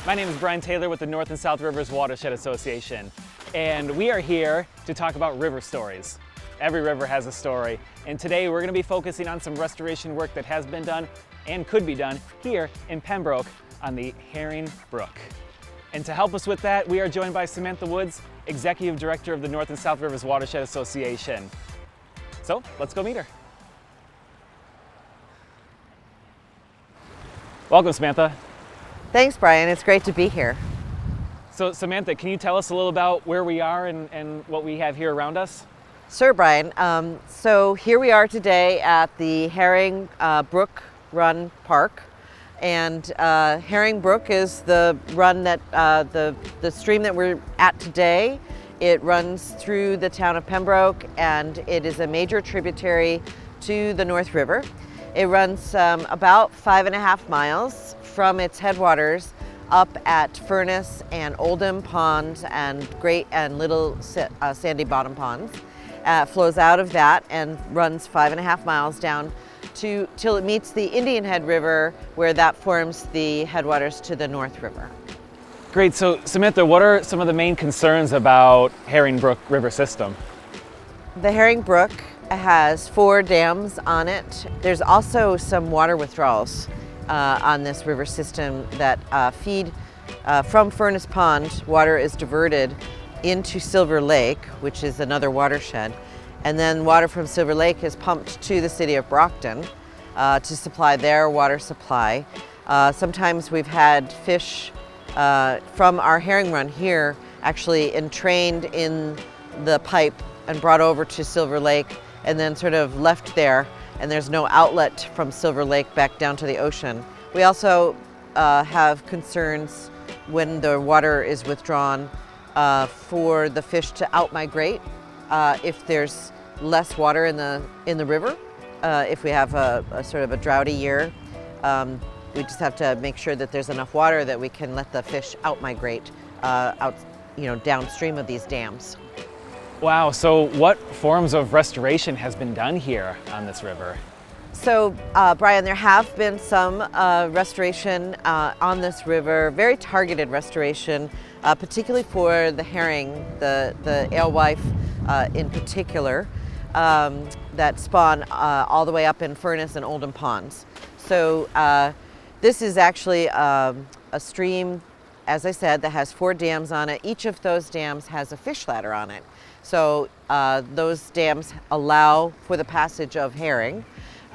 My name is Brian Taylor with the North and South Rivers Watershed Association, and we are here to talk about river stories. Every river has a story, and today we're going to be focusing on some restoration work that has been done and could be done here in Pembroke on the Herring Brook. And to help us with that, we are joined by Samantha Woods, Executive Director of the North and South Rivers Watershed Association. So let's go meet her. Welcome, Samantha. Thanks, Brian. It's great to be here. So Samantha, can you tell us a little about where we are and what we have here around us? Sure, Brian. So here we are today at the Herring Brook Run Park. And Herring Brook is the run that, the stream that we're at today. It runs through the town of Pembroke, and it is a major tributary to the North River. It runs about 5.5 miles from its headwaters up at Furnace and Oldham Ponds and Great and Little Sandy Bottom Ponds. Flows out of that and runs 5.5 miles down till it meets the Indian Head River, where that forms the headwaters to the North River. Great. So Samantha, what are some of the main concerns about Herring Brook River system? The Herring Brook has 4 dams on it. There's also some water withdrawals on this river system that feed from Furnace Pond. Water is diverted into Silver Lake, which is another watershed, and then water from Silver Lake is pumped to the city of Brockton to supply their water supply. Sometimes we've had fish from our herring run here actually entrained in the pipe and brought over to Silver Lake and then sort of left there, and there's no outlet from Silver Lake back down to the ocean. We also have concerns when the water is withdrawn for the fish to outmigrate if there's less water in the river. If we have a sort of a droughty year, we just have to make sure that there's enough water that we can let the fish outmigrate downstream of these dams. Wow, so what forms of restoration has been done here on this river? So, Brian, there have been some restoration on this river, very targeted restoration, particularly for the herring, the alewife in particular, that spawn all the way up in Furnace and Oldham Ponds. So this is actually a stream, as I said, that has 4 dams on it. Each of those dams has a fish ladder on it. So those dams allow for the passage of herring.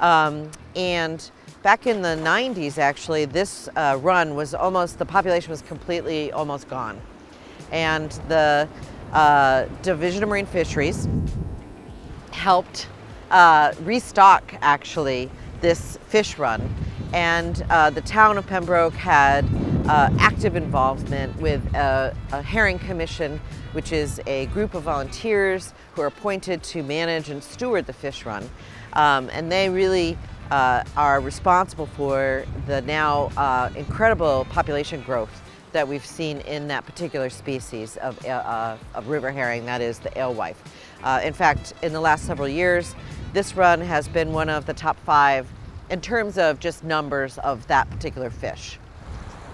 And back in the 90s, actually, this run was the population was completely almost gone. And the Division of Marine Fisheries helped restock, actually, this fish run. And the town of Pembroke had active involvement with a herring commission, which is a group of volunteers who are appointed to manage and steward the fish run. And they really are responsible for the now incredible population growth that we've seen in that particular species of river herring, that is the alewife. In fact, in the last several years, this run has been one of the top 5 in terms of just numbers of that particular fish.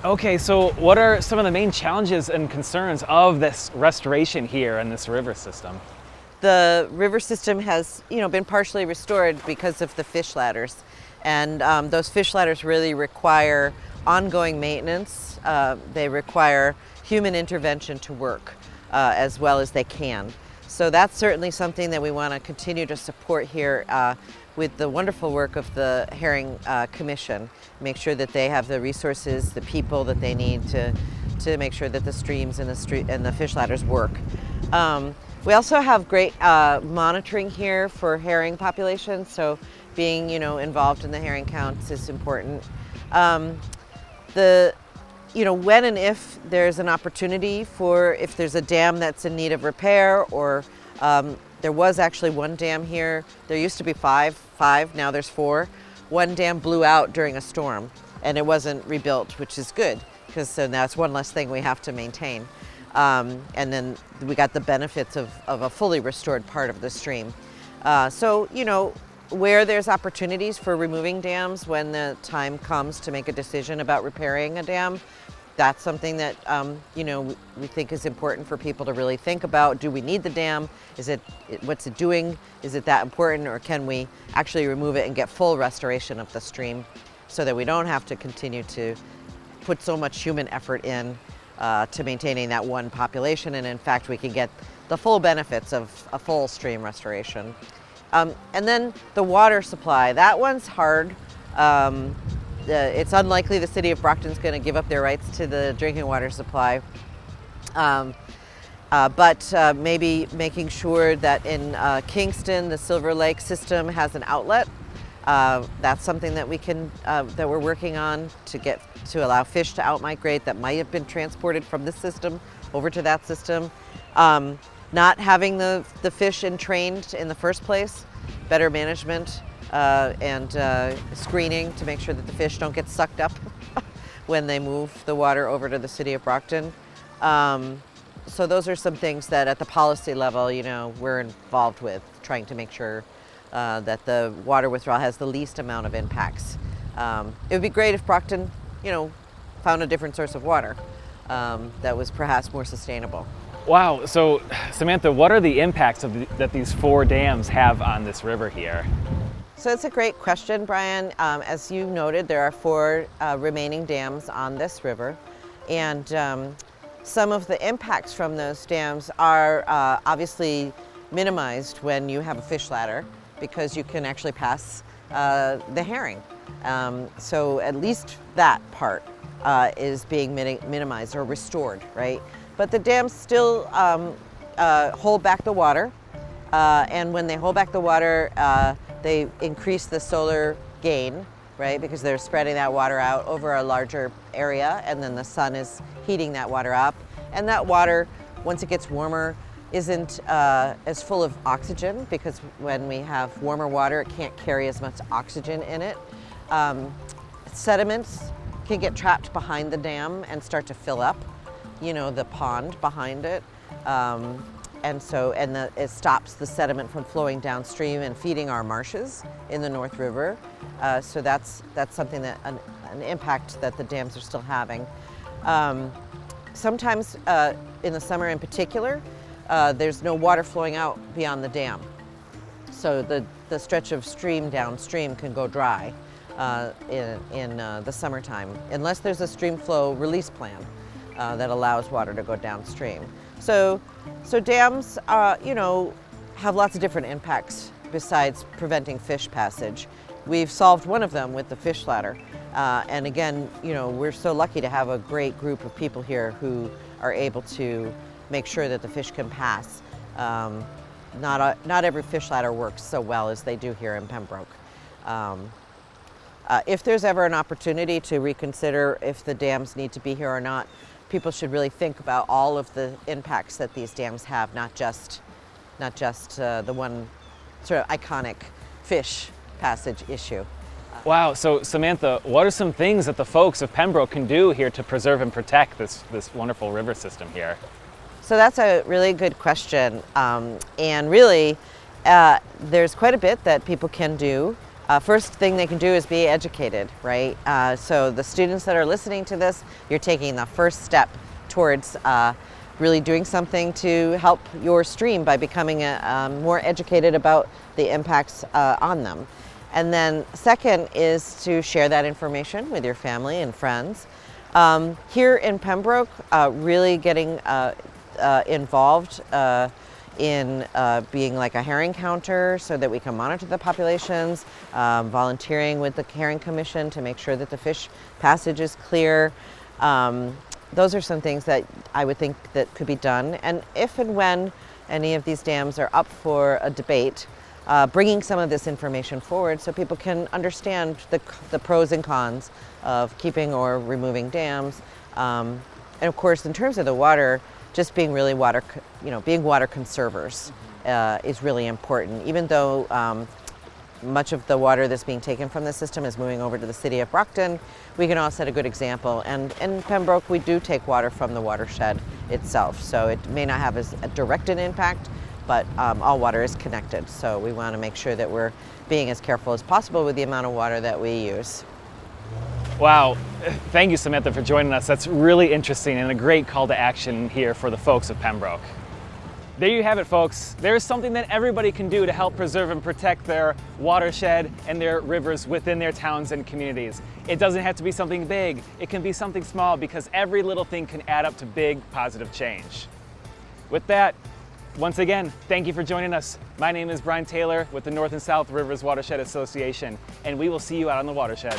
Okay, so what are some of the main challenges and concerns of this restoration here in this river system? The river system has, been partially restored because of the fish ladders, and those fish ladders really require ongoing maintenance. They require human intervention to work as well as they can. So that's certainly something that we want to continue to support here with the wonderful work of the Herring Commission. Make sure that they have the resources, the people that they need to make sure that the streams and the fish ladders work. We also have great monitoring here for herring populations, so being involved in the herring counts is important. When and if there's an opportunity if there's a dam that's in need of repair, or there was actually 1 dam here. There used to be five, now there's 4. 1 dam blew out during a storm and it wasn't rebuilt, which is good, because so now it's one less thing we have to maintain. And then we got the benefits of a fully restored part of the stream. So, where there's opportunities for removing dams when the time comes to make a decision about repairing a dam, that's something that we think is important for people to really think about. Do we need the dam? What's it doing? Is it that important, or can we actually remove it and get full restoration of the stream so that we don't have to continue to put so much human effort in to maintaining that one population, and in fact we can get the full benefits of a full stream restoration. And then the water supply, that one's hard. It's unlikely the city of Brockton's going to give up their rights to the drinking water supply. But maybe making sure that in Kingston, the Silver Lake system has an outlet. That's something that that we're working on to allow fish to outmigrate that might have been transported from this system over to that system. Not having the fish entrained in the first place, better management and screening to make sure that the fish don't get sucked up when they move the water over to the city of Brockton. So those are some things that at the policy level, we're involved with, trying to make sure that the water withdrawal has the least amount of impacts. It would be great if Brockton, found a different source of water that was perhaps more sustainable. Wow, so Samantha, what are the impacts that these 4 dams have on this river here? So it's a great question, Brian. As you noted, there are 4 remaining dams on this river, and some of the impacts from those dams are obviously minimized when you have a fish ladder, because you can actually pass the herring. So at least that part is being minimized or restored, right? But the dams still hold back the water, and when they hold back the water, they increase the solar gain, right? Because they're spreading that water out over a larger area, and then the sun is heating that water up. And that water, once it gets warmer, isn't as full of oxygen, because when we have warmer water, it can't carry as much oxygen in it. Sediments can get trapped behind the dam and start to fill up, the pond behind it. It stops the sediment from flowing downstream and feeding our marshes in the North River. So that's something that an impact that the dams are still having. Sometimes in the summer in particular, there's no water flowing out beyond the dam. So the stretch of stream downstream can go dry in the summertime, unless there's a stream flow release plan that allows water to go downstream. So dams, have lots of different impacts besides preventing fish passage. We've solved one of them with the fish ladder. And again, we're so lucky to have a great group of people here who are able to make sure that the fish can pass. Not every fish ladder works so well as they do here in Pembroke. If there's ever an opportunity to reconsider if the dams need to be here or not, people should really think about all of the impacts that these dams have, not just the one sort of iconic fish passage issue. Wow, so Samantha, what are some things that the folks of Pembroke can do here to preserve and protect this wonderful river system here? So that's a really good question. And really, there's quite a bit that people can do. First thing they can do is be educated, right? So the students that are listening to this, you're taking the first step towards really doing something to help your stream by becoming more educated about the impacts on them. And then second is to share that information with your family and friends. Here in Pembroke, really getting involved in being like a herring counter so that we can monitor the populations, volunteering with the Herring Commission to make sure that the fish passage is clear. Those are some things that I would think that could be done. And if and when any of these dams are up for a debate, bringing some of this information forward so people can understand the pros and cons of keeping or removing dams. And of course, in terms of the water, just being really being water conservers is really important. Even though much of the water that's being taken from the system is moving over to the city of Brockton, we can all set a good example. And in Pembroke, we do take water from the watershed itself. So it may not have as a direct an impact, but all water is connected. So we want to make sure that we're being as careful as possible with the amount of water that we use. Wow, thank you, Samantha, for joining us. That's really interesting and a great call to action here for the folks of Pembroke. There you have it, folks. There's something that everybody can do to help preserve and protect their watershed and their rivers within their towns and communities. It doesn't have to be something big. It can be something small, because every little thing can add up to big positive change. With that, once again, thank you for joining us. My name is Brian Taylor with the North and South Rivers Watershed Association, and we will see you out on the watershed.